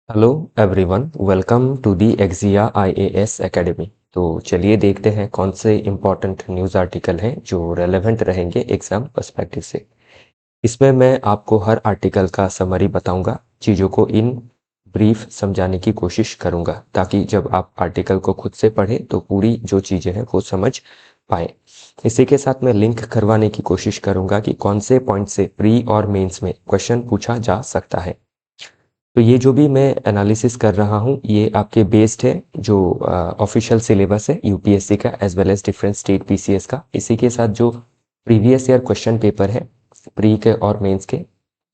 Hello everyone, welcome to the Exia IAS academy. तो चलिए देखते हैं कौन से इम्पोर्टेंट न्यूज़ आर्टिकल हैं जो रेलेवेंट रहेंगे एग्ज़ाम पर्सपेक्टिव से। इसमें मैं आपको हर आर्टिकल का समरी बताऊंगा, चीज़ों को इन ब्रीफ समझाने की कोशिश करूंगा ताकि जब आप आर्टिकल को खुद से पढ़ें तो पूरी जो चीज़ें हैं वो समझ पाएँ। इसी के साथ मैं लिंक करवाने की कोशिश करूंगा कि कौन से पॉइंट से प्री और मेंस में क्वेश्चन पूछा जा सकता है। तो ये जो भी मैं एनालिसिस कर रहा हूँ ये आपके बेस्ड है जो ऑफिशियल सिलेबस है यूपीएससी का as well as different state PCS का। इसी के साथ जो प्रीवियस ईयर क्वेश्चन पेपर है प्री के और मेंस के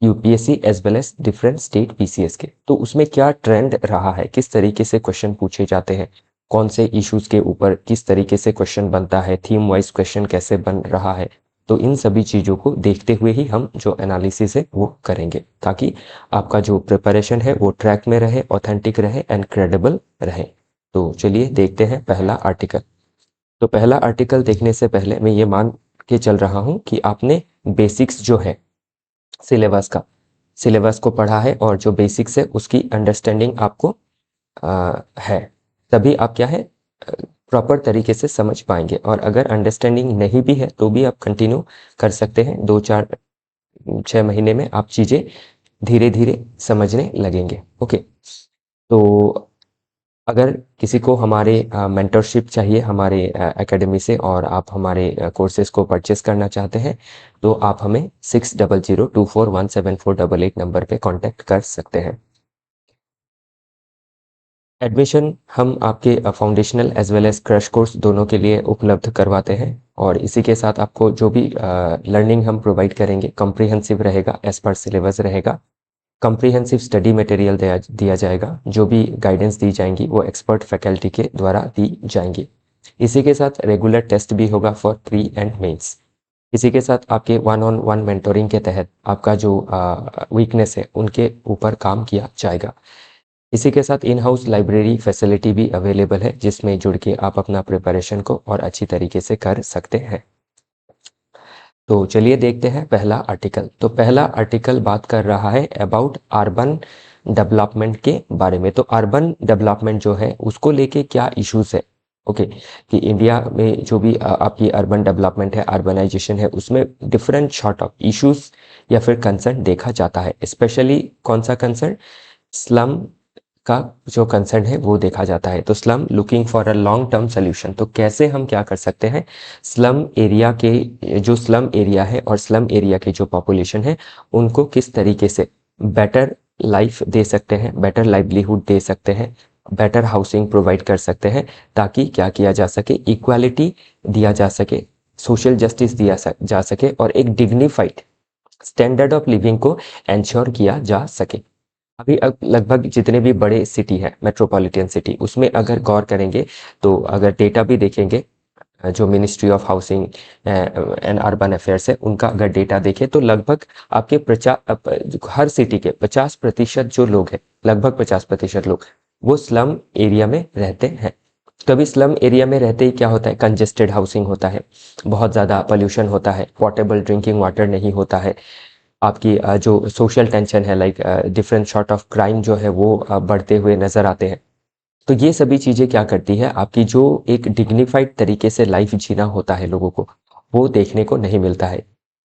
UPSC as well as different state PCS के, तो उसमें क्या ट्रेंड रहा है, किस तरीके से क्वेश्चन पूछे जाते हैं, कौन से इश्यूज के ऊपर किस तरीके से क्वेश्चन बनता है, थीम वाइज क्वेश्चन कैसे बन रहा है। तो इन सभी चीज़ों को देखते हुए ही हम जो एनालिसिस है वो करेंगे ताकि आपका जो प्रिपरेशन है वो ट्रैक में रहे, ऑथेंटिक रहे एंड क्रेडिबल रहे। तो चलिए देखते हैं पहला आर्टिकल। तो पहला आर्टिकल देखने से पहले मैं ये मान के चल रहा हूँ कि आपने बेसिक्स जो है सिलेबस को पढ़ा है और जो बेसिक्स है उसकी अंडरस्टैंडिंग आपको है, तभी आप क्या है प्रॉपर तरीके से समझ पाएंगे। और अगर अंडरस्टैंडिंग नहीं भी है तो भी आप कंटिन्यू कर सकते हैं, 2 4 6 महीने में आप चीज़ें धीरे धीरे समझने लगेंगे। ओके, तो अगर किसी को हमारे मेंटरशिप चाहिए हमारे एकेडमी से और आप हमारे कोर्सेज को परचेस करना चाहते हैं तो आप हमें 6002417488 नंबर पे कांटेक्ट कर सकते हैं। एडमिशन हम आपके foundational as well as crash course दोनों के लिए उपलब्ध करवाते हैं और इसी के साथ आपको जो भी लर्निंग हम प्रोवाइड करेंगे कॉम्प्रिहेंसिव रहेगा, एज पर सिलेबस रहेगा। कॉम्प्रिहेंसिव स्टडी मटेरियल दिया जाएगा, जो भी गाइडेंस दी जाएंगी वो एक्सपर्ट फैकल्टी के द्वारा दी जाएंगी। इसी के साथ रेगुलर टेस्ट भी होगा फॉर प्री एंड मेंस। इसी के साथ आपके वन ऑन वन मेंटोरिंग के तहत आपका जो वीकनेस है उनके ऊपर काम किया जाएगा। इसी के साथ इन हाउस लाइब्रेरी फैसिलिटी भी अवेलेबल है जिसमें जुड़ के आप अपना प्रिपरेशन को और अच्छी तरीके से कर सकते हैं। तो चलिए देखते हैं पहला आर्टिकल। तो पहला आर्टिकल बात कर रहा है अबाउट अर्बन डेवलपमेंट के बारे में। तो अर्बन डेवलपमेंट जो है उसको लेके क्या इश्यूज है, ओके, कि इंडिया में जो भी आपकी अर्बन डेवलपमेंट है, अर्बनाइजेशन है, उसमें डिफरेंट सॉर्ट ऑफ इश्यूज या फिर कंसर्न देखा जाता है। स्पेशली कौन सा कंसर्न, स्लम का जो कंसर्न है वो देखा जाता है। तो slum looking for a long term solution, तो कैसे हम क्या कर सकते हैं, स्लम एरिया के जो स्लम एरिया है और स्लम एरिया की जो पॉपुलेशन है उनको किस तरीके से बेटर लाइफ दे सकते हैं, बेटर लाइवलीहुड दे सकते हैं, बेटर हाउसिंग प्रोवाइड कर सकते हैं, ताकि क्या किया जा सके, इक्वालिटी दिया जा सके, सोशल जस्टिस जा सके और एक डिग्निफाइड स्टैंडर्ड ऑफ लिविंग को एंश्योर किया जा सके। अभी अब लगभग जितने भी बड़े सिटी है मेट्रोपॉलिटन सिटी, उसमें अगर गौर करेंगे तो अगर डेटा भी देखेंगे, जो ministry of housing and urban affairs है उनका अगर डेटा देखें तो लगभग आपके हर सिटी के 50% जो लोग हैं, लगभग 50% लोग वो स्लम एरिया में रहते हैं। कभी स्लम एरिया में रहते ही क्या होता है, कंजेस्टेड हाउसिंग होता है, बहुत ज़्यादा पोल्यूशन होता है, पोर्टेबल ड्रिंकिंग वाटर नहीं होता है, आपकी जो सोशल टेंशन है, like different sort of crime जो है वो बढ़ते हुए नज़र आते हैं। तो ये सभी चीज़ें क्या करती है, आपकी जो एक डिग्निफाइड तरीके से लाइफ जीना होता है लोगों को, वो देखने को नहीं मिलता है।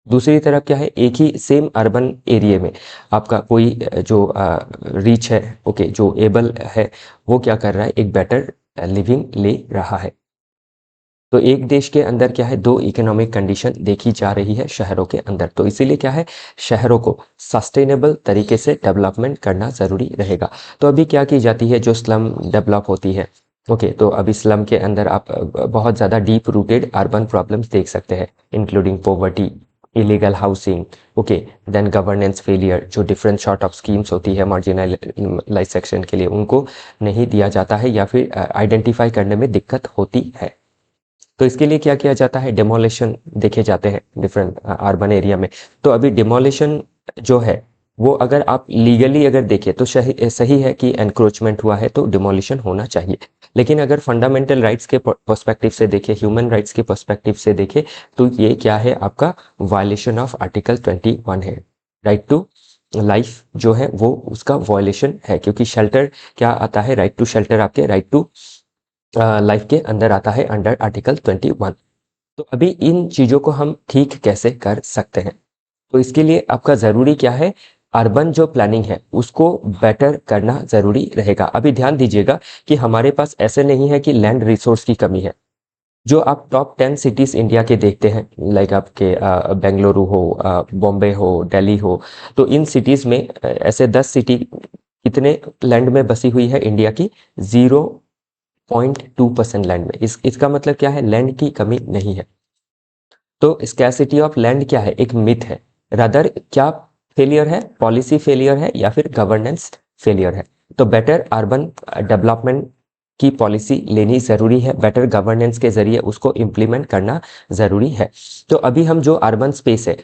दूसरी तरफ क्या है, एक ही सेम अर्बन एरिया में आपका कोई जो रीच है, ओके, जो एबल है, वो क्या कर रहा है, एक बेटर लिविंग ले रहा है। तो एक देश के अंदर क्या है, दो इकोनॉमिक कंडीशन देखी जा रही है शहरों के अंदर। तो इसीलिए क्या है, शहरों को सस्टेनेबल तरीके से डेवलपमेंट करना ज़रूरी रहेगा। तो अभी क्या की जाती है, जो स्लम डेवलप होती है, ओके, तो अभी स्लम के अंदर आप बहुत ज़्यादा डीप रूटेड अर्बन प्रॉब्लम्स देख सकते हैं, including poverty, illegal housing, okay, then governance failure, जो डिफरेंट सॉर्ट ऑफ स्कीम्स होती है मार्जिनलाइज सेक्शन के लिए उनको नहीं दिया जाता है या फिर आइडेंटिफाई करने में दिक्कत होती है। तो इसके लिए क्या किया जाता है, डिमोलिशन देखे जाते हैं डिफरेंट अर्बन एरिया में। तो अभी डिमोलिशन जो है वो अगर आप लीगली अगर देखें तो सही है कि एनक्रोचमेंट हुआ है तो डिमोलिशन होना चाहिए। लेकिन अगर फंडामेंटल राइट्स के पर्सपेक्टिव से देखें, ह्यूमन राइट्स के पर्सपेक्टिव से देखें, तो ये क्या है, आपका वायलेशन ऑफ आर्टिकल 21 है, राइट टू लाइफ जो है वो उसका वॉयलेशन है, क्योंकि शेल्टर क्या आता है, राइट टू शेल्टर आपके राइट टू लाइफ के अंदर आता है अंडर आर्टिकल 21। तो अभी इन चीज़ों को हम ठीक कैसे कर सकते हैं, तो इसके लिए आपका ज़रूरी क्या है, अर्बन जो प्लानिंग है उसको बेटर करना ज़रूरी रहेगा। अभी ध्यान दीजिएगा कि हमारे पास ऐसे नहीं है कि लैंड रिसोर्स की कमी है। जो आप टॉप 10 सिटीज़ इंडिया के देखते हैं, लाइक आपके बेंगलुरु हो, बॉम्बे हो, दिल्ली हो, तो इन सिटीज़ में ऐसे 10 सिटी कितने लैंड में बसी हुई है इंडिया की, 0.2% लैंड में। इसका मतलब क्या है, लैंड की कमी नहीं है। तो स्कैरसिटी ऑफ लैंड क्या है, एक मिथ है। रादर क्या फेलियर है, पॉलिसी फेलियर है या फिर गवर्नेंस फेलियर है। तो बेटर अर्बन डेवलपमेंट की पॉलिसी लेनी ज़रूरी है, बेटर गवर्नेंस के ज़रिए उसको इम्प्लीमेंट करना ज़रूरी है। तो अभी हम जो अर्बन स्पेस है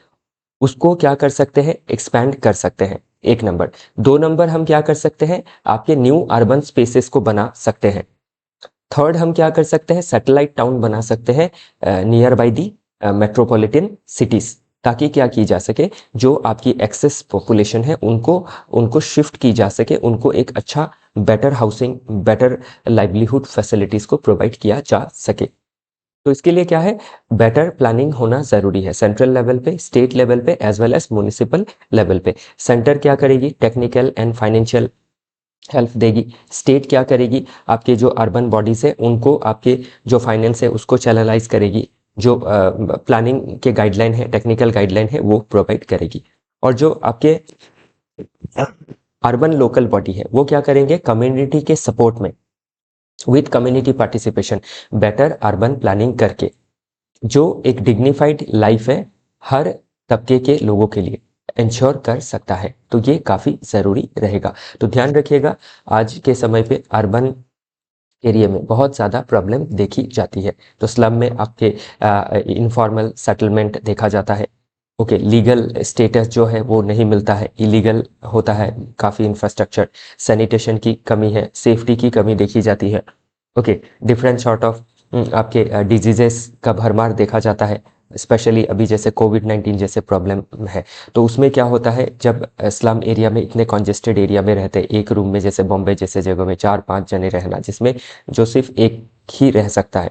उसको क्या कर सकते हैं, एक्सपैंड कर सकते हैं, 1 नंबर। 2 नंबर हम क्या कर सकते हैं, आपके न्यू अर्बन स्पेसेस को बना सकते हैं। थर्ड हम क्या कर सकते हैं, सैटेलाइट टाउन बना सकते हैं near by the metropolitan cities, ताकि क्या की जा सके, जो आपकी एक्सेस पॉपुलेशन है उनको उनको शिफ्ट की जा सके, उनको एक अच्छा better housing, better livelihood facilities को प्रोवाइड किया जा सके। तो इसके लिए क्या है, बेटर प्लानिंग होना ज़रूरी है, सेंट्रल लेवल पे, स्टेट लेवल पे, as well as municipal level पे। सेंटर क्या करेगी, टेक्निकल एंड फाइनेंशियल हेल्प देगी। स्टेट क्या करेगी, आपके जो अर्बन बॉडीज है उनको आपके जो फाइनेंस है उसको चैनलाइज करेगी, जो प्लानिंग के गाइडलाइन है, टेक्निकल गाइडलाइन है, वो प्रोवाइड करेगी। और जो आपके अर्बन लोकल बॉडी है वो क्या करेंगे, कम्युनिटी के सपोर्ट में, with community participation, better urban planning करके जो एक डिग्निफाइड लाइफ है हर तबके के लोगों के लिए इंश्योर कर सकता है। तो ये काफ़ी ज़रूरी रहेगा। तो ध्यान रखिएगा, आज के समय पे अर्बन एरिया में बहुत ज़्यादा प्रॉब्लम देखी जाती है। तो स्लम में आपके इनफॉर्मल सेटलमेंट देखा जाता है। ओके, लीगल स्टेटस जो है वो नहीं मिलता है, इलीगल होता है काफ़ी इंफ्रास्ट्रक्चर, सैनिटेशन की कमी है, सेफ्टी की कमी देखी जाती है। ओके, डिफरेंट सॉर्ट ऑफ आपके डिजीजेस का भरमार देखा जाता है, स्पेशली अभी जैसे कोविड-19 जैसे प्रॉब्लम है। तो उसमें क्या होता है, जब स्लम एरिया में इतने कंजेस्टेड एरिया में रहते हैं, एक रूम में जैसे बॉम्बे जैसे जगहों में 4-5 जने रहना, जिसमें जो सिर्फ एक ही रह सकता है,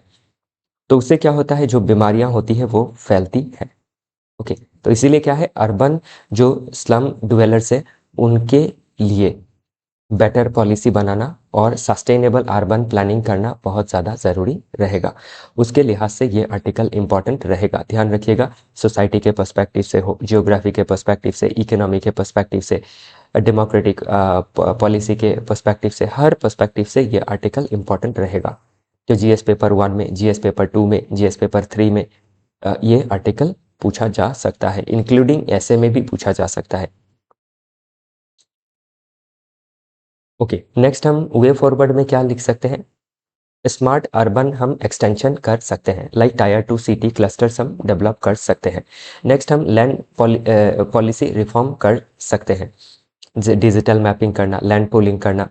तो उससे क्या होता है, जो बीमारियां होती है वो फैलती है। ओके, तो इसीलिए क्या है, अर्बन जो स्लम ड्वेलर्स है उनके लिए बेटर पॉलिसी बनाना और सस्टेनेबल अर्बन प्लानिंग करना बहुत ज़्यादा ज़रूरी रहेगा। उसके लिहाज से ये आर्टिकल इम्पॉर्टेंट रहेगा। ध्यान रखिएगा, सोसाइटी के पर्सपेक्टिव से हो, जियोग्राफी के पर्सपेक्टिव से, इकोनॉमी के पर्सपेक्टिव से, डेमोक्रेटिक पॉलिसी के पर्सपेक्टिव से, हर पर्सपेक्टिव से ये आर्टिकल इम्पॉर्टेंट रहेगा। तो जीएस पेपर 1 में, जीएस पेपर 2 में, जीएस पेपर 3 में ये आर्टिकल पूछा जा सकता है, इंक्लूडिंग ऐसे में भी पूछा जा सकता है। ओके, नेक्स्ट हम वे फॉरवर्ड में क्या लिख सकते हैं, स्मार्ट अर्बन हम एक्सटेंशन कर सकते हैं, लाइक टायर 2 सिटी क्लस्टर्स हम डेवलप कर सकते हैं। नेक्स्ट हम लैंड पॉलिसी रिफॉर्म कर सकते हैं, डिजिटल मैपिंग करना, लैंड पूलिंग करना,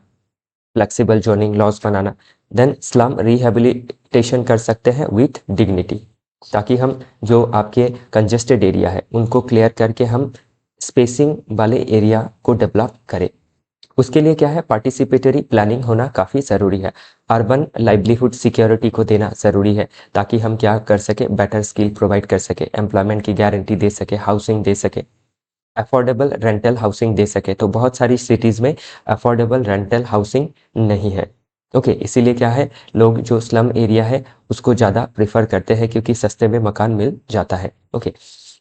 फ्लेक्सिबल जोनिंग लॉज बनाना। देन स्लम रिहेबिलिटेशन कर सकते हैं विथ डिग्निटी, ताकि हम जो आपके कंजेस्टेड एरिया है उनको क्लियर करके हम स्पेसिंग वाले एरिया को डेवलप करें। उसके लिए क्या है, पार्टिसिपेटरी प्लानिंग होना काफ़ी ज़रूरी है। अर्बन लाइवलीहुड सिक्योरिटी को देना ज़रूरी है, ताकि हम क्या कर सके, बेटर स्किल प्रोवाइड कर सके, एम्प्लॉयमेंट की गारंटी दे सके, हाउसिंग दे सके, अफोर्डेबल रेंटल हाउसिंग दे सके। तो बहुत सारी सिटीज़ में अफोर्डेबल रेंटल हाउसिंग नहीं है। ओके, इसीलिए क्या है, लोग जो स्लम एरिया है उसको ज़्यादा प्रेफर करते हैं, क्योंकि सस्ते में मकान मिल जाता है। ओके,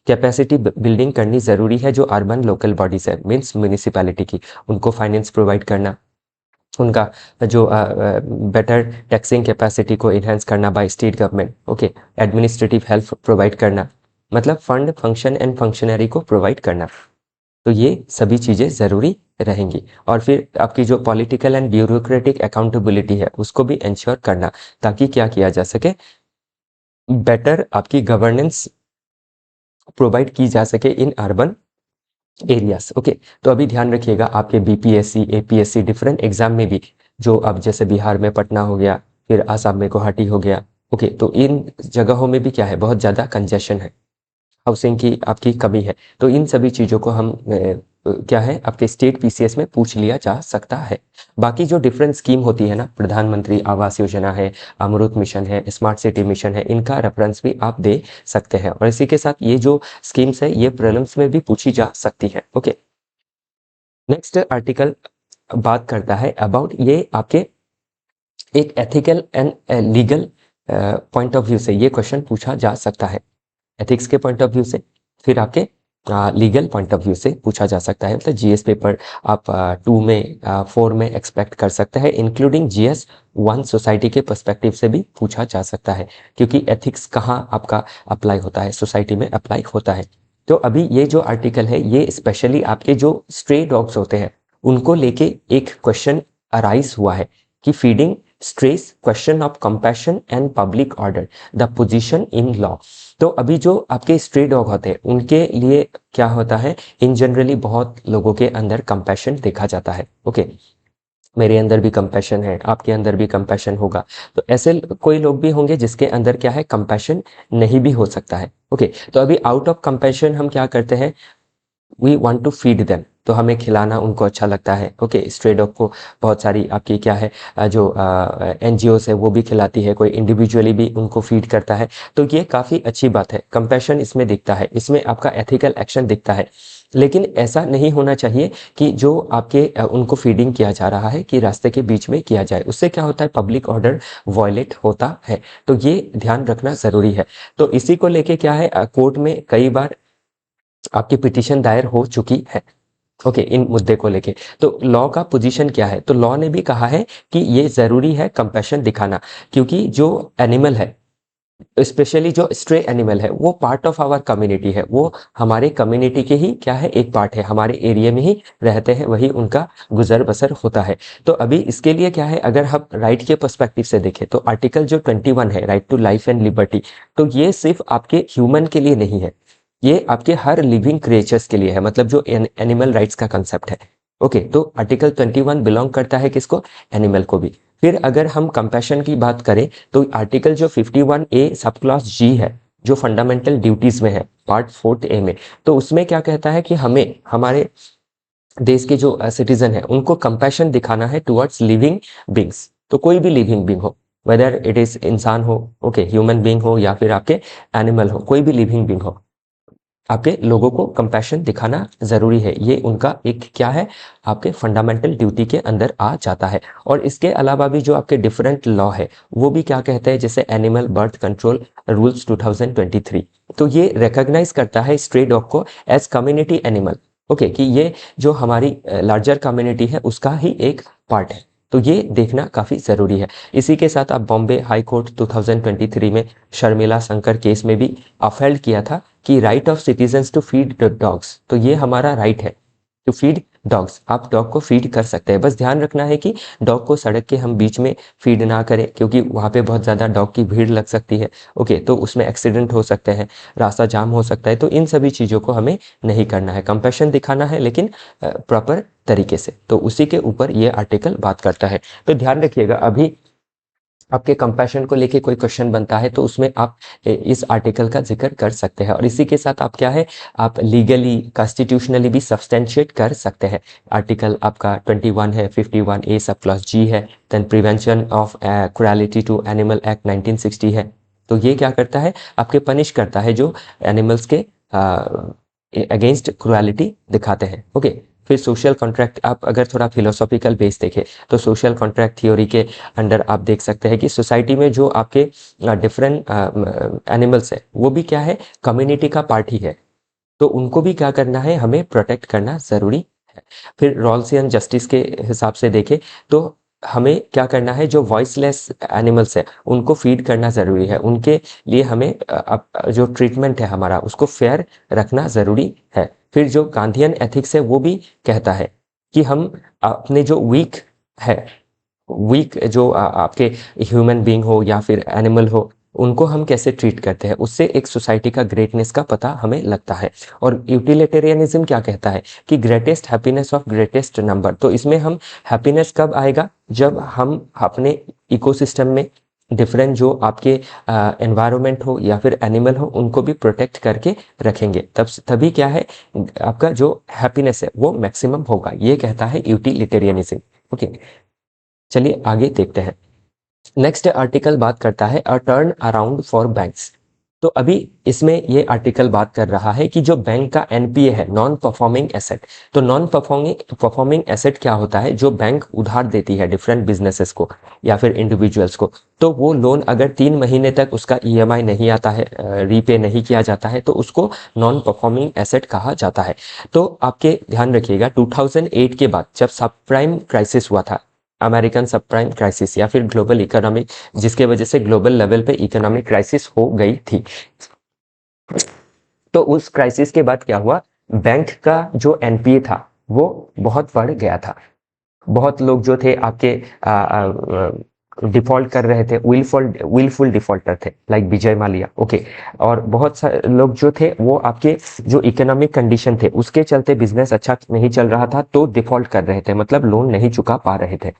कैपेसिटी बिल्डिंग करनी ज़रूरी है, जो अर्बन लोकल बॉडीज़ है, मीन्स म्यूनिसिपैलिटी की, उनको फाइनेंस प्रोवाइड करना, उनका जो बेटर टैक्सिंग कैपेसिटी को इन्हेंस करना by state government. Okay, administrative help provide करना, मतलब फंड, फंक्शन एंड फंक्शनरी को प्रोवाइड करना। तो ये सभी चीज़ें ज़रूरी रहेंगी। और फिर आपकी जो पॉलिटिकल एंड ब्यूरोक्रेटिक अकाउंटेबिलिटी है उसको भी इंश्योर करना, ताकि क्या किया जा सके, बेटर आपकी गवर्नेंस प्रोवाइड की जा सके इन अर्बन एरियाज। ओके, तो अभी ध्यान रखिएगा, आपके बीपीएससी, एपीएससी डिफरेंट एग्जाम में भी, जो अब जैसे बिहार में पटना हो गया, फिर आसाम में गुवाहाटी हो गया, ओके, तो इन जगहों में भी क्या है, बहुत ज़्यादा कंजेशन है, हाउसिंग की आपकी कमी है। तो इन सभी चीज़ों को हम क्या है आपके स्टेट पीसीएस में पूछ लिया जा सकता है। बाकी जो डिफरेंट स्कीम होती है ना, प्रधानमंत्री आवास योजना है, अमृत मिशन है, स्मार्ट सिटी मिशन है, इनका रेफरेंस भी आप दे सकते हैं। और इसी के साथ ये जो स्कीम्स है ये प्रीलिम्स में भी पूछी जा सकती है। ओके, नेक्स्ट आर्टिकल बात करता है अबाउट ये आपके एक ethical and legal point of view से ये क्वेश्चन पूछा जा सकता है। एथिक्स के पॉइंट ऑफ व्यू से, फिर आपके लीगल पॉइंट ऑफ व्यू से पूछा जा सकता है। मतलब जीएस पेपर आप 2 में 4 में एक्सपेक्ट कर सकते हैं, इंक्लूडिंग जीएस 1 सोसाइटी के पर्सपेक्टिव से भी पूछा जा सकता है, क्योंकि एथिक्स कहाँ आपका अप्लाई होता है, सोसाइटी में अप्लाई होता है। तो अभी ये जो आर्टिकल है ये स्पेशली आपके जो स्ट्रे डॉग्स होते हैं उनको लेके एक क्वेश्चन अराइज हुआ है कि feeding stress, question of compassion and public order, the position in law. तो अभी जो आपके स्ट्रे डॉग होते हैं उनके लिए क्या होता है, इन जनरली बहुत लोगों के अंदर कंपैशन देखा जाता है। ओके, मेरे अंदर भी कंपैशन है, आपके अंदर भी कंपैशन होगा, तो ऐसे कोई लोग भी होंगे जिसके अंदर क्या है कंपैशन नहीं भी हो सकता है। ओके, तो अभी आउट ऑफ कंपैशन हम क्या करते हैं, we want to feed them, तो हमें खिलाना उनको अच्छा लगता है। ओके, स्ट्रे डॉग को बहुत सारी आपकी क्या है जो एनजीओस है वो भी खिलाती है, कोई इंडिविजुअली भी उनको फीड करता है, तो ये काफ़ी अच्छी बात है। कंपैशन इसमें दिखता है, इसमें आपका एथिकल एक्शन दिखता है। लेकिन ऐसा नहीं होना चाहिए कि जो आपके उनको फीडिंग किया जा रहा है कि रास्ते के बीच में किया जाए, उससे क्या होता है पब्लिक ऑर्डर वायलेट होता है, तो ये ध्यान रखना ज़रूरी है। तो इसी को लेके क्या है कोर्ट में कई बार आपकी पिटीशन दायर हो चुकी है। ओके, इन मुद्दे को लेके तो लॉ का पोजीशन क्या है, तो लॉ ने भी कहा है कि ये ज़रूरी है कंपैशन दिखाना, क्योंकि जो एनिमल है, स्पेशली जो स्ट्रे एनिमल है, वो पार्ट ऑफ आवर कम्युनिटी है, वो हमारे कम्युनिटी के ही क्या है एक पार्ट है, हमारे एरिया में ही रहते हैं, वही उनका गुजर बसर होता है। तो अभी इसके लिए क्या है, अगर हम राइट के पर्सपेक्टिव से देखें तो आर्टिकल जो 21 है, right to life and liberty, तो ये सिर्फ आपके ह्यूमन के लिए नहीं है, ये आपके हर लिविंग क्रिएचर्स के लिए है, मतलब जो एनिमल राइट्स का कंसेप्ट है। ओके, तो आर्टिकल 21 बिलोंग करता है किसको, एनिमल को भी। फिर अगर हम कंपैशन की बात करें तो आर्टिकल जो 51A सब क्लॉज जी है, जो फंडामेंटल ड्यूटीज में है पार्ट 4A में, तो उसमें क्या कहता है कि हमें हमारे देश के जो सिटीजन है उनको कंपैशन दिखाना है टुवर्ड्स लिविंग बींग्स। तो कोई भी लिविंग बींग हो, वेदर इट इज इंसान हो, ओके ह्यूमन बींग हो या फिर आपके एनिमल हो, कोई भी लिविंग बींग हो, आपके लोगों को कंपैशन दिखाना ज़रूरी है। ये उनका एक क्या है आपके फंडामेंटल ड्यूटी के अंदर आ जाता है। और इसके अलावा भी जो आपके डिफरेंट लॉ है वो भी क्या कहते हैं, जैसे एनिमल बर्थ कंट्रोल रूल्स 2023, तो ये रिकॉग्नाइज करता है स्ट्रे डॉग को एज कम्युनिटी एनिमल। ओके, कि ये जो हमारी लार्जर कम्युनिटी है उसका ही एक पार्ट है, तो ये देखना काफ़ी ज़रूरी है। इसी के साथ आप बॉम्बे हाई कोर्ट 2023 में शर्मिला शंकर केस में भी अफेल्ड किया था कि right of citizens to feed the dogs, तो ये हमारा राइट है टू फीड डॉग्स, आप डॉग को फीड कर सकते हैं। बस ध्यान रखना है कि डॉग को सड़क के हम बीच में फीड ना करें, क्योंकि वहाँ पे बहुत ज़्यादा डॉग की भीड़ लग सकती है। ओके, तो उसमें एक्सीडेंट हो सकते हैं, रास्ता जाम हो सकता है, तो इन सभी चीज़ों को हमें नहीं करना है। कंपैशन दिखाना है लेकिन प्रॉपर तरीके से, तो उसी के ऊपर ये आर्टिकल बात करता है। तो ध्यान रखिएगा, अभी आपके कंपैशन को लेके कोई क्वेश्चन बनता है तो उसमें आप इस आर्टिकल का जिक्र कर सकते हैं, और इसी के साथ आप क्या है आप लीगली कॉन्स्टिट्यूशनली भी सब्सटेंशिएट कर सकते हैं। आर्टिकल आपका 21 है, 51A सब क्लॉज जी है, then prevention of cruelty to animal act 1960 है, तो ये क्या करता है आपके पनिश करता है जो एनिमल्स के अगेंस्ट क्रुएलिटी दिखाते हैं। ओके, फिर सोशल कॉन्ट्रैक्ट, आप अगर थोड़ा फिलोसॉफिकल बेस देखें तो सोशल कॉन्ट्रैक्ट थ्योरी के अंडर आप देख सकते हैं कि सोसाइटी में जो आपके डिफरेंट एनिमल्स है वो भी क्या है कम्युनिटी का पार्ट ही है, तो उनको भी क्या करना है हमें प्रोटेक्ट करना ज़रूरी है। फिर रॉल्स एंड जस्टिस के हिसाब से देखें तो हमें क्या करना है, जो वॉइसलेस एनिमल्स है उनको फीड करना ज़रूरी है, उनके लिए हमें जो ट्रीटमेंट है हमारा उसको फेयर रखना ज़रूरी है। फिर जो गांधीयन एथिक्स है वो भी कहता है कि हम अपने जो वीक है, वीक जो आपके ह्यूमन बीइंग हो या फिर एनिमल हो, उनको हम कैसे ट्रीट करते हैं, उससे एक सोसाइटी का ग्रेटनेस का पता हमें लगता है। और यूटिलिटेरियनिज्म क्या कहता है कि greatest happiness of greatest number, तो इसमें हम हैप्पीनेस कब आएगा, जब हम अपने इकोसिस्टम में डिफरेंट जो आपके एनवायरनमेंट हो या फिर एनिमल हो उनको भी प्रोटेक्ट करके रखेंगे, तब तभी क्या है आपका जो हैप्पीनेस है वो मैक्सिमम होगा, ये कहता है यूटिलिटेरियनिज्म। ओके, चलिए आगे देखते हैं। नेक्स्ट आर्टिकल बात करता है a turn around for banks. तो अभी इसमें ये आर्टिकल बात कर रहा है कि जो बैंक का एनपीए है, नॉन परफॉर्मिंग एसेट, तो नॉन परफॉर्मिंग एसेट क्या होता है, जो बैंक उधार देती है डिफरेंट बिजनेसेस को या फिर इंडिविजुअल्स को, तो वो लोन अगर 3 महीने तक उसका ईएमआई नहीं आता है, रीपे नहीं किया जाता है, तो उसको नॉन परफॉर्मिंग एसेट कहा जाता है। तो आपके ध्यान रखिएगा 2008 के बाद जब सब प्राइम क्राइसिस हुआ था, अमेरिकन सब प्राइम क्राइसिस या फिर ग्लोबल इकोनॉमिक, जिसके वजह से ग्लोबल लेवल पे इकोनॉमिक क्राइसिस हो गई थी, तो उस क्राइसिस के बाद क्या हुआ, बैंक का जो एनपीए था वो बहुत बढ़ गया था। बहुत लोग जो थे आपके डिफॉल्ट कर रहे थे, विलफुल डिफॉल्टर थे, लाइक विजय माल्या। ओके, और बहुत सारे लोग जो थे वो आपके जो इकोनॉमिक कंडीशन थे उसके चलते बिजनेस अच्छा नहीं चल रहा था तो डिफॉल्ट कर रहे थे, मतलब लोन नहीं चुका पा रहे थे।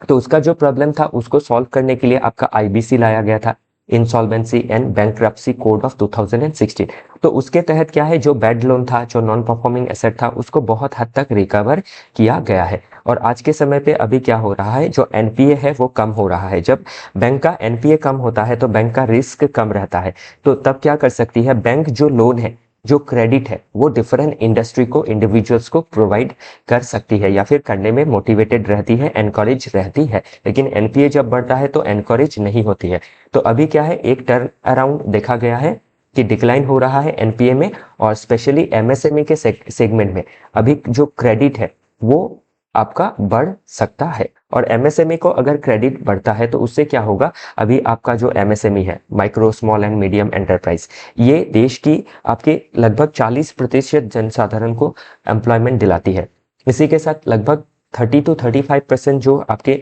तो उसका जो प्रॉब्लम था उसको सॉल्व करने के लिए आपका आईबीसी लाया गया था, insolvency and bankruptcy code of 2016। तो उसके तहत क्या है, जो बैड लोन था, जो नॉन परफॉर्मिंग एसेट था, उसको बहुत हद तक रिकवर किया गया है। और आज के समय पे अभी क्या हो रहा है, जो एनपीए है वो कम हो रहा है। जब बैंक का एनपीए कम होता है तो बैंक का रिस्क कम रहता है, तो तब क्या कर सकती है बैंक, जो लोन है, जो क्रेडिट है, वो डिफरेंट इंडस्ट्री को, इंडिविजुअल्स को प्रोवाइड कर सकती है या फिर करने में मोटिवेटेड रहती है, एनकरेज रहती है। लेकिन एनपीए जब बढ़ता है तो एनकरेज नहीं होती है। तो अभी क्या है, एक टर्न अराउंड देखा गया है कि डिक्लाइन हो रहा है एनपीए में, और स्पेशली एमएसएमई के सेगमेंट में अभी जो क्रेडिट है वो आपका बढ़ सकता है। और एमएसएमई को अगर क्रेडिट बढ़ता है तो उससे क्या होगा, अभी आपका जो एमएसएमई है, micro small and medium enterprise, ये देश की आपके लगभग 40% जनसाधारण को एम्प्लॉयमेंट दिलाती है। इसी के साथ लगभग 30 to 35% जो आपके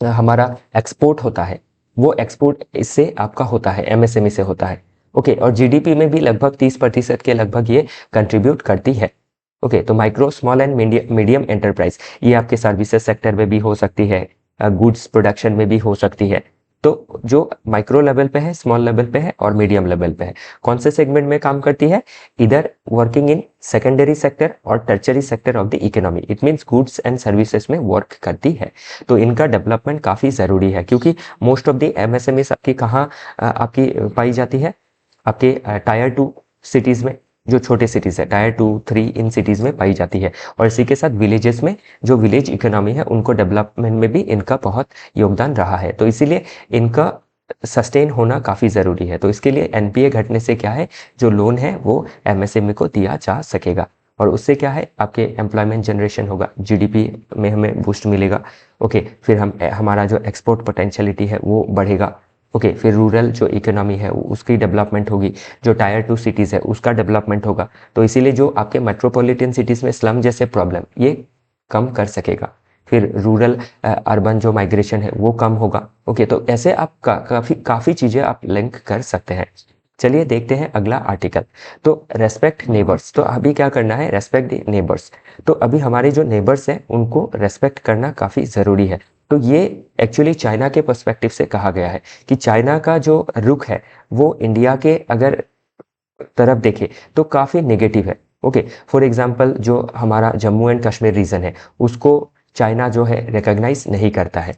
हमारा एक्सपोर्ट होता है, वो एक्सपोर्ट इससे आपका होता है, एमएसएमई से होता है। ओके, और जीडीपी में भी लगभग 30% के लगभग ये कंट्रीब्यूट करती है। ओके, तो micro small and medium enterprise ये आपके सर्विसेज सेक्टर में भी हो सकती है, गुड्स प्रोडक्शन में भी हो सकती है। तो जो माइक्रो लेवल पे है, स्मॉल लेवल पे है और मीडियम लेवल पे है, कौन से सेगमेंट में काम करती है, इधर वर्किंग इन सेकेंडरी सेक्टर और tertiary sector of the economy, it means goods and services में वर्क करती है। तो इनका डेवलपमेंट काफ़ी ज़रूरी है, क्योंकि मोस्ट ऑफ द एमएसएमईज आपकी कहाँ आपकी पाई जाती है, आपके टायर 2 सिटीज़ में, जो छोटे सिटीज़ है, टायर 2, 3 इन सिटीज़ में पाई जाती है। और इसी के साथ विलेजेस में, जो विलेज इकोनॉमी है, उनको डेवलपमेंट में भी इनका बहुत योगदान रहा है। तो इसीलिए इनका सस्टेन होना काफ़ी ज़रूरी है। तो इसके लिए एनपीए घटने से क्या है, जो लोन है वो एमएसएमई को दिया जा सकेगा, और उससे क्या है आपके एम्प्लॉयमेंट जनरेशन होगा, जीडीपी में हमें बूस्ट मिलेगा। ओके, फिर हमारा जो एक्सपोर्ट पोटेंशियलिटी है वो बढ़ेगा। ओके, फिर रूरल जो इकोनॉमी है उसकी डेवलपमेंट होगी, जो टायर 2 सिटीज़ है उसका डेवलपमेंट होगा। तो इसीलिए जो आपके मेट्रोपॉलिटन सिटीज़ में स्लम जैसे प्रॉब्लम ये कम कर सकेगा, फिर रूरल अर्बन जो माइग्रेशन है वो कम होगा। ओके, तो ऐसे आप काफ़ी चीज़ें आप लिंक कर सकते हैं। चलिए देखते हैं अगला आर्टिकल। तो रेस्पेक्ट नेबर्स, तो अभी क्या करना है, रेस्पेक्ट नेबर्स। तो अभी हमारे जो नेबर्स हैं उनको रेस्पेक्ट करना काफ़ी ज़रूरी है। तो ये एक्चुअली चाइना के पर्सपेक्टिव से कहा गया है कि चाइना का जो रुख है वो इंडिया के अगर तरफ देखे तो काफ़ी नेगेटिव है। ओके, फॉर एग्जांपल जो हमारा जम्मू एंड कश्मीर रीजन है उसको चाइना जो है रिकॉग्नाइज नहीं करता है,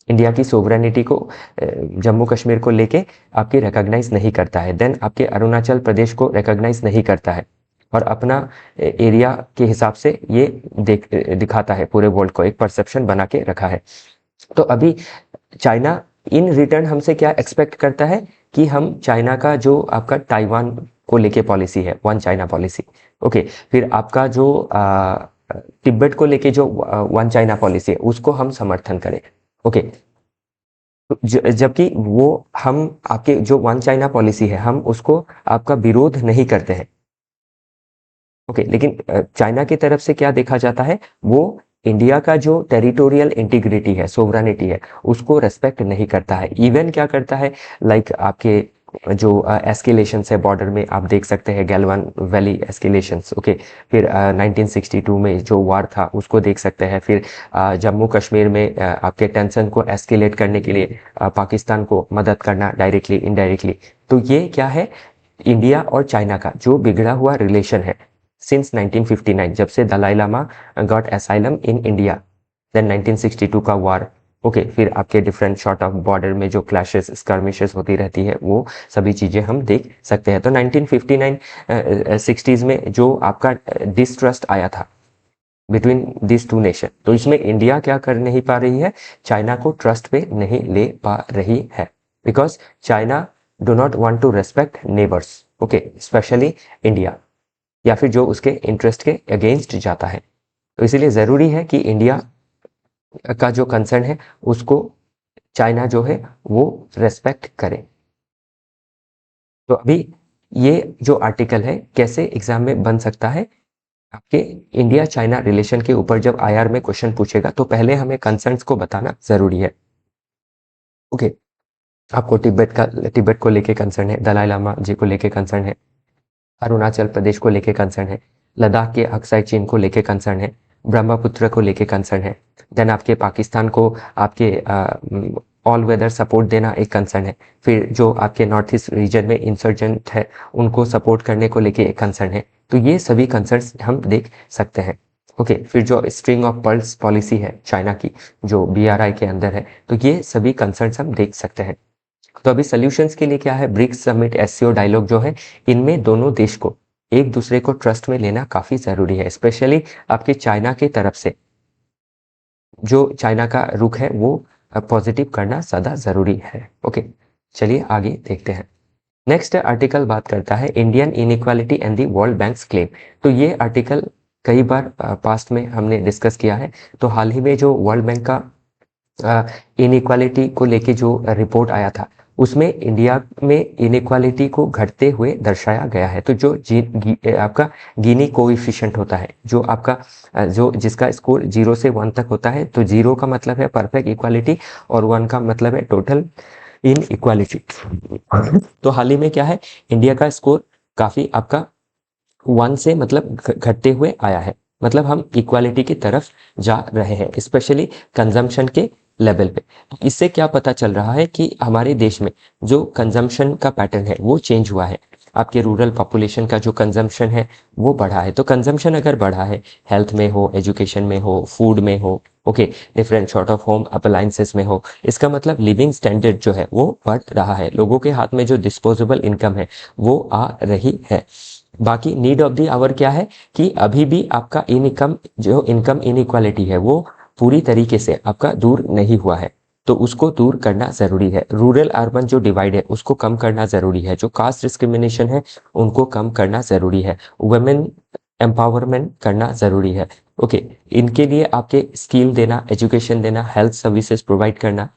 इंडिया की सोवरेनिटी को जम्मू कश्मीर को लेके आपकी रिकॉग्नाइज नहीं करता है। देन आपके अरुणाचल प्रदेश को रिकॉग्नाइज नहीं करता है, और अपना एरिया के हिसाब से ये दिखाता है, पूरे वर्ल्ड को एक परसेप्शन बना के रखा है। तो अभी चाइना इन रिटर्न हमसे क्या एक्सपेक्ट करता है कि हम चाइना का जो आपका ताइवान को लेके पॉलिसी है, वन चाइना पॉलिसी, ओके, फिर आपका जो तिब्बत को लेके जो वन चाइना पॉलिसी है उसको हम समर्थन करें। ओके, जबकि वो हम आपके जो वन चाइना पॉलिसी है हम उसको आपका विरोध नहीं करते हैं। ओके, लेकिन चाइना की तरफ से क्या देखा जाता है, वो इंडिया का जो टेरिटोरियल इंटीग्रिटी है, सोवरेनिटी है, उसको रेस्पेक्ट नहीं करता है। इवन क्या करता है, लाइक आपके जो एस्केलेशंस है बॉर्डर में आप देख सकते हैं, गैलवान वैली एस्केलेशंस। ओके, फिर 1962 में जो वार था उसको देख सकते हैं। फिर जम्मू कश्मीर में आपके टेंशन को एस्केलेट करने के लिए पाकिस्तान को मदद करना डायरेक्टली इनडायरेक्टली। तो ये क्या है, इंडिया और चाइना का जो बिगड़ा हुआ रिलेशन है सिंस 1959, जब से Dalai Lama got asylum in India, then 1962 का वार। ओके, फिर आपके डिफरेंट शॉर्ट ऑफ बॉर्डर में जो क्लैशेस स्कर्मिशेस होती रहती है वो सभी चीज़ें हम देख सकते हैं। तो 1959 60s में जो आपका डिस्ट्रस्ट आया था बिटवीन दिस टू नेशन, तो इसमें इंडिया क्या कर नहीं पा रही है, चाइना को ट्रस्ट पे नहीं ले पा रही है, because China do not want to respect neighbours. Okay, specially India, या फिर जो उसके इंटरेस्ट के अगेंस्ट जाता है। तो इसीलिए ज़रूरी है कि इंडिया का जो कंसर्न है उसको चाइना जो है वो रेस्पेक्ट करे। तो अभी ये जो आर्टिकल है कैसे एग्जाम में बन सकता है, आपके इंडिया चाइना रिलेशन के ऊपर जब आईआर में क्वेश्चन पूछेगा तो पहले हमें कंसर्न्स को बताना जरूरी है। ओके, आपको तिब्बत को लेके कंसर्न है, दलाई लामा जी को लेके कंसर्न है, अरुणाचल प्रदेश को लेके कंसर्न है, लद्दाख के अक्साई चीन को लेके कंसर्न है, ब्रह्मपुत्र को लेके कंसर्न है, देन आपके पाकिस्तान को आपके ऑल वेदर सपोर्ट देना एक कंसर्न है, फिर जो आपके नॉर्थ ईस्ट रीजन में इंसर्जेंट है उनको सपोर्ट करने को लेके एक कंसर्न है। तो ये सभी कंसर्न्स हम देख सकते हैं। ओके, फिर जो स्ट्रिंग ऑफ पर्ल्स पॉलिसी है चाइना की जो बीआरआई के अंदर है, तो ये सभी कंसर्न्स हम देख सकते हैं। तो अभी सॉल्यूशंस के लिए क्या है, ब्रिक्स समिट एससीओ डायलॉग जो है, इनमें दोनों देश को एक दूसरे को ट्रस्ट में लेना काफी जरूरी है, स्पेशली आपके चाइना की तरफ से जो चाइना का रुख है वो पॉजिटिव करना ज्यादा जरूरी है। ओके, चलिए आगे देखते हैं। नेक्स्ट आर्टिकल बात करता है Indian inequality and the world banks claim. तो ये आर्टिकल कई बार पास्ट में हमने डिस्कस किया है। तो हाल ही में जो वर्ल्ड बैंक का इनइक्वालिटी को लेके जो रिपोर्ट आया था उसमें इंडिया में इनइक्वालिटी को घटते हुए दर्शाया गया है। तो जो आपका गिनी कोएफिशिएंट होता है, जो आपका जो जिसका स्कोर 0 से 1 तक होता है, तो 0 का मतलब है परफेक्ट इक्वालिटी और 1 का मतलब है टोटल इन इक्वालिटी। तो हाल ही में क्या है, इंडिया का स्कोर काफी आपका 1 से मतलब घटते हुए आया है, मतलब हम इक्वालिटी की तरफ जा रहे हैं, स्पेशली कंजम्पशन के लेवल पे। इससे क्या पता चल रहा है कि हमारे देश में जो कंजम्पशन का पैटर्न है वो चेंज हुआ है। आपके रूरल पॉपुलेशन का जो कंजम्पशन है वो बढ़ा है। तो कंजम्पशन अगर बढ़ा है, हेल्थ में हो, एजुकेशन में हो, फूड में हो, okay, different sort of home appliances में हो, इसका मतलब लिविंग स्टैंडर्ड जो है वो बढ़ रहा है, लोगों के हाथ में जो डिस्पोजेबल इनकम है वो आ रही है। बाकी नीड ऑफ द आवर क्या है कि अभी भी आपका इनकम इनइक्वालिटी है वो पूरी तरीके से आपका दूर नहीं हुआ है, तो उसको दूर करना जरूरी है। रूरल अर्बन जो डिवाइड है उसको कम करना जरूरी है, जो कास्ट डिस्क्रिमिनेशन है उनको कम करना जरूरी है, वुमेन एम्पावरमेंट करना जरूरी है। ओके, इनके लिए आपके स्किल देना, एजुकेशन देना, हेल्थ सर्विसेज प्रोवाइड करना,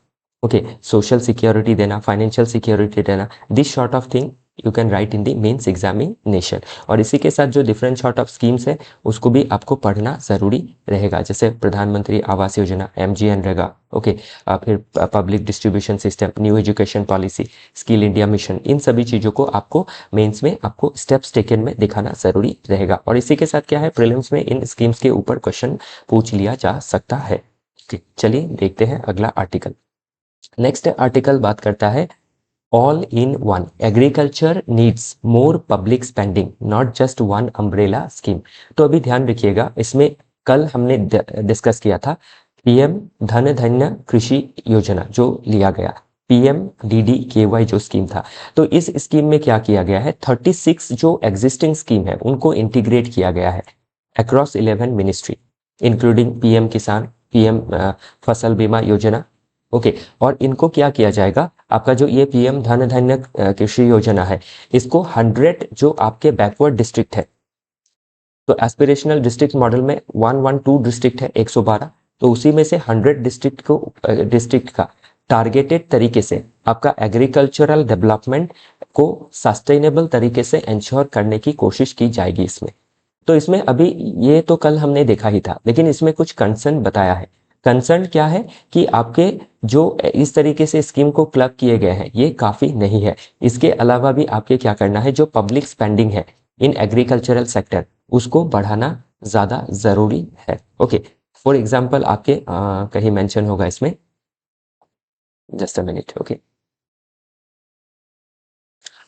ओके, सोशल सिक्योरिटी देना, फाइनेंशियल सिक्योरिटी देना, this sort of thing you can write in the mains examination. और इसी के साथ जो डिफरेंट सॉर्ट ऑफ स्कीम्स है उसको भी आपको पढ़ना जरूरी रहेगा, जैसे प्रधानमंत्री आवास योजना, MGNरेगा, ओके, फिर public distribution system, new education policy, skill India mission, इन सभी चीजों को आपको मेंस में आपको स्टेप्स टेकन में दिखाना जरूरी रहेगा। और इसी के साथ क्या है, प्रीलिम्स में इन स्कीम्स के ऊपर क्वेश्चन पूछ लिया जा सकता है। चलिए देखते हैं अगला आर्टिकल। नेक्स्ट आर्टिकल बात करता है all in one, agriculture needs more public spending, not just one umbrella scheme. तो अभी ध्यान रखिएगा, इसमें कल हमने डिस्कस किया था PM धन धान्य कृषि योजना जो लिया गया, PMDDKY जो स्कीम था। तो इस स्कीम में क्या किया गया है, 36 जो एग्जिस्टिंग स्कीम है उनको इंटीग्रेट किया गया है अक्रॉस 11 मिनिस्ट्री, इंक्लूडिंग PM किसान, PM फसल बीमा योजना, ओके। और इनको क्या किया जाएगा, आपका जो ये PM धन धान्य कृषि योजना है, इसको 100 जो आपके बैकवर्ड डिस्ट्रिक्ट है, तो एस्पिरेशनल डिस्ट्रिक्ट मॉडल में 112 डिस्ट्रिक्ट है 112, तो उसी में से 100 डिस्ट्रिक्ट का टारगेटेड तरीके से आपका एग्रीकल्चरल डेवलपमेंट को सस्टेनेबल तरीके से इंश्योर करने की कोशिश की जाएगी इसमें। तो इसमें अभी ये तो कल हमने देखा ही था, लेकिन इसमें कुछ कंसर्न बताया है। कंसर्न क्या है कि आपके जो इस तरीके से स्कीम को क्लब किए गए हैं ये काफ़ी नहीं है। इसके अलावा भी आपके क्या करना है, जो पब्लिक स्पेंडिंग है इन एग्रीकल्चरल सेक्टर उसको बढ़ाना ज़्यादा ज़रूरी है। ओके, फॉर एग्जांपल आपके कहीं मेंशन होगा इसमें, जस्ट अ मिनट। ओके,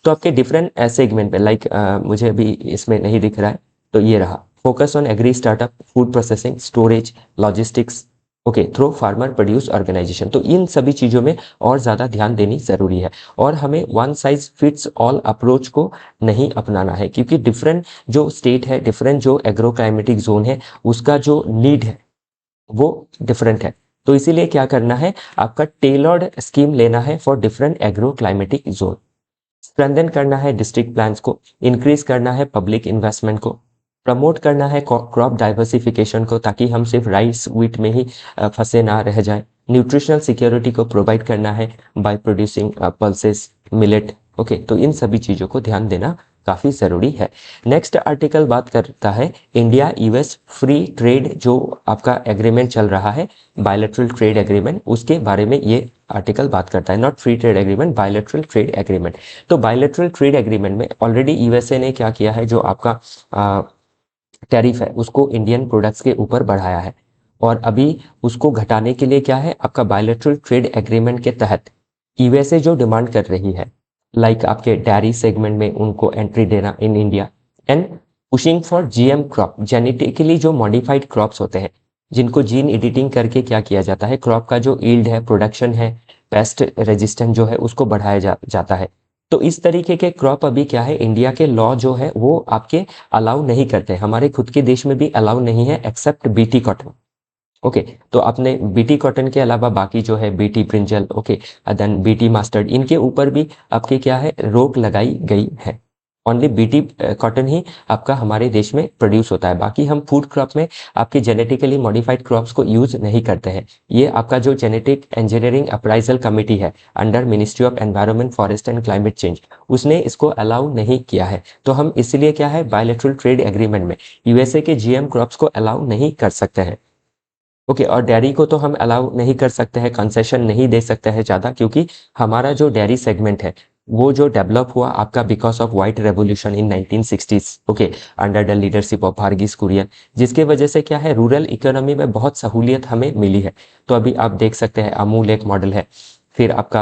तो आपके डिफरेंट सेगमेंट पे लाइक मुझे अभी इसमें नहीं दिख रहा है, तो ये रहा focus on agri startup, food processing, storage, logistics, okay, through farmer produce organisation. तो इन सभी चीज़ों में और ज़्यादा ध्यान देनी ज़रूरी है और हमें one size fits all approach को नहीं अपनाना है, क्योंकि डिफरेंट जो स्टेट है, डिफरेंट जो एग्रो क्लाइमेटिक जोन है, उसका जो नीड है वो डिफरेंट है। तो इसीलिए क्या करना है, आपका टेलर्ड स्कीम लेना है for different agro climatic zone. Strengthen करना है डिस्ट्रिक्ट प्लान्स को, इंक्रीज करना है पब्लिक इन्वेस्टमेंट को, प्रमोट करना है क्रॉप डाइवर्सिफिकेशन को, ताकि हम सिर्फ राइस व्हीट में ही फंसे ना रह जाए। न्यूट्रिशनल सिक्योरिटी को प्रोवाइड करना है by producing pulses, millet. Okay, तो इन सभी चीज़ों को ध्यान देना काफ़ी ज़रूरी है। नेक्स्ट आर्टिकल बात करता है इंडिया यूएस फ्री ट्रेड, जो आपका एग्रीमेंट चल रहा है, बायलैटरल ट्रेड एग्रीमेंट, उसके बारे में ये आर्टिकल बात करता है। Not free trade agreement, bilateral trade agreement. तो बायलैटरल ट्रेड एग्रीमेंट में ऑलरेडी यूएसए ने क्या किया है, जो आपका टैरिफ है उसको इंडियन प्रोडक्ट्स के ऊपर बढ़ाया है, और अभी उसको घटाने के लिए क्या है, आपका बायलैटरल ट्रेड एग्रीमेंट के तहत यूएसए जो डिमांड कर रही है, लाइक आपके डेयरी सेगमेंट में उनको एंट्री देना in India, and pushing for GM crop, genetically जो मॉडिफाइड क्रॉप्स होते हैं, जिनको जीन एडिटिंग करके क्या किया जाता है, क्रॉप का जो ईल्ड है, प्रोडक्शन है, पेस्ट रेजिस्टेंट जो है उसको बढ़ाया जाता है। तो इस तरीके के क्रॉप अभी क्या है, इंडिया के लॉ जो है वो आपके अलाउ नहीं करते, हमारे खुद के देश में भी अलाउ नहीं है एक्सेप्ट बीटी कॉटन। ओके, तो आपने बीटी कॉटन के अलावा बाकी जो है BT brinjal, okay, then BT mustard, इनके ऊपर भी आपके क्या है, रोक लगाई गई है। ओनली बीटी कॉटन ही आपका हमारे देश में प्रोड्यूस होता है, बाकी हम फूड क्रॉप में आपके जेनेटिकली मॉडिफाइड क्रॉप्स को यूज नहीं करते हैं। ये आपका जो जेनेटिक इंजीनियरिंग अप्राइजल कमेटी है under ministry of environment, forest and climate change, उसने इसको अलाउ नहीं किया है। तो हम इसलिए क्या है, बायलैटरल ट्रेड एग्रीमेंट में यूएसए के जीएम क्रॉप्स को अलाउ नहीं कर सकते हैं। ओके, और डेयरी को तो हम अलाउ नहीं कर सकते हैं, कंसेशन नहीं दे सकते हैं ज़्यादा, क्योंकि हमारा जो डेयरी सेगमेंट है वो जो डेवलप हुआ आपका because of white revolution in 1960s, okay, under the leadership of Varghese Kurien, जिसके वजह से क्या है, रूरल इकोनॉमी में बहुत सहूलियत हमें मिली है। तो अभी आप देख सकते हैं अमूल एक मॉडल है, फिर आपका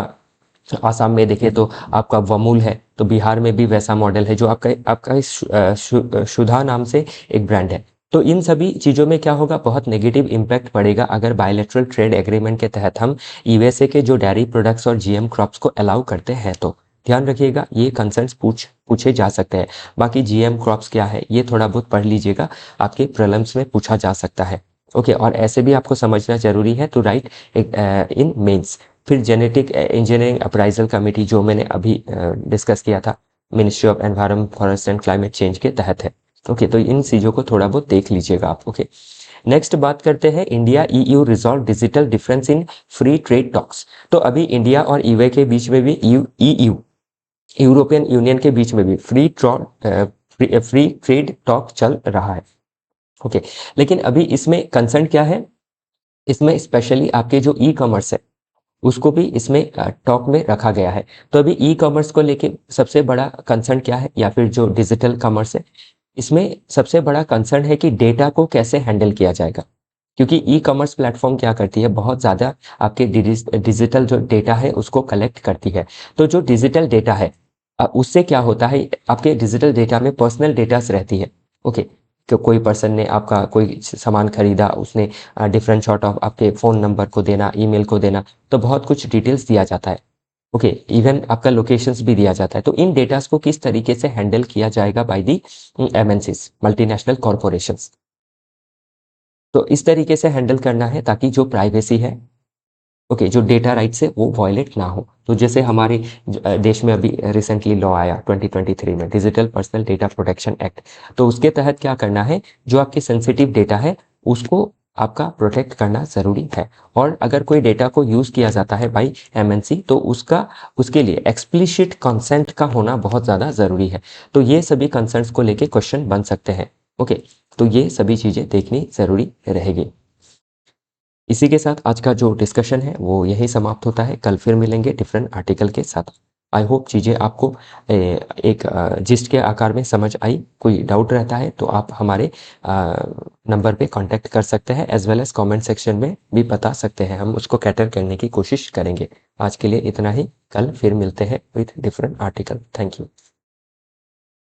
आसाम में देखें तो आपका वमूल है, तो बिहार में भी वैसा मॉडल है, जो आपका आपका सुधा नाम से एक ब्रांड है। तो इन सभी चीज़ों में क्या होगा, बहुत नेगेटिव इम्पैक्ट पड़ेगा अगर बायलैटरल ट्रेड एग्रीमेंट के तहत हम यूएसए के जो डेयरी प्रोडक्ट्स और जीएम क्रॉप्स को अलाउ करते हैं। तो ध्यान रखिएगा, ये कंसर्न्स पूछे जा सकते हैं। बाकी जीएम क्रॉप्स क्या है ये थोड़ा बहुत पढ़ लीजिएगा, आपके प्रीलिम्स में पूछा जा सकता है। ओके, और ऐसे भी आपको समझना जरूरी है टू राइट इन मेंस। फिर जेनेटिक इंजीनियरिंग अप्राइजल कमेटी, जो मैंने अभी डिस्कस किया था, ministry of environment, forest and climate change के तहत है। ओके, तो इन चीज़ों को थोड़ा बहुत देख लीजिएगा आप। ओके, नेक्स्ट बात करते हैं India EU resolve digital difference in free trade talks. तो अभी इंडिया और यूए के बीच में भी ईयू, यूरोपियन यूनियन के बीच में भी फ्री ट्रेड टॉक चल रहा है। ओके, लेकिन अभी इसमें कंसर्न क्या है, इसमें स्पेशली आपके जो ई कॉमर्स है उसको भी इसमें टॉक में रखा गया है। तो अभी ई कॉमर्स को लेके सबसे बड़ा कंसर्न क्या है, या फिर जो डिजिटल कॉमर्स है, इसमें सबसे बड़ा कंसर्न है कि डेटा को कैसे हैंडल किया जाएगा। क्योंकि ई कॉमर्स प्लेटफॉर्म क्या करती है, बहुत ज़्यादा आपके डिजिटल जो डेटा है उसको कलेक्ट करती है। तो जो डिजिटल डेटा है उससे क्या होता है, आपके डिजिटल डेटा में पर्सनल डेटास रहती है। ओके, कि कोई पर्सन ने आपका कोई सामान खरीदा, उसने डिफरेंट शॉट ऑफ आपके फ़ोन नंबर को देना, ईमेल को देना, तो बहुत कुछ डिटेल्स दिया जाता है। ओके, इवन आपका लोकेशंस भी दिया जाता है। तो इन डेटास को किस तरीके से हैंडल किया जाएगा by the MNCs, multinational corporations. तो इस तरीके से हैंडल करना है ताकि जो प्राइवेसी है, ओके, जो डेटा राइट्स है वो वायलेट ना हो। तो जैसे हमारे देश में अभी रिसेंटली लॉ आया 2023 में, digital personal data protection act. तो उसके तहत क्या करना है, जो आपके सेंसिटिव डेटा है उसको आपका प्रोटेक्ट करना ज़रूरी है। और अगर कोई डेटा को यूज़ किया जाता है बाई एमएनसी, तो उसके लिए एक्सप्लिसिट कंसेंट का होना बहुत ज़्यादा ज़रूरी है। तो ये सभी कंसर्न्स को लेके क्वेश्चन बन सकते हैं। ओके, तो ये सभी चीज़ें देखनी ज़रूरी रहेगी। इसी के साथ आज का जो डिस्कशन है वो यहीं समाप्त होता है। कल फिर मिलेंगे डिफरेंट आर्टिकल के साथ। आई होप चीज़ें आपको एक जिस्ट के आकार में समझ आई। कोई डाउट रहता है तो आप हमारे नंबर पे कांटेक्ट कर सकते हैं, as well as comment section में भी बता सकते हैं, हम उसको कैटर करने की कोशिश करेंगे। आज के लिए इतना ही, कल फिर मिलते हैं with different article. Thank you.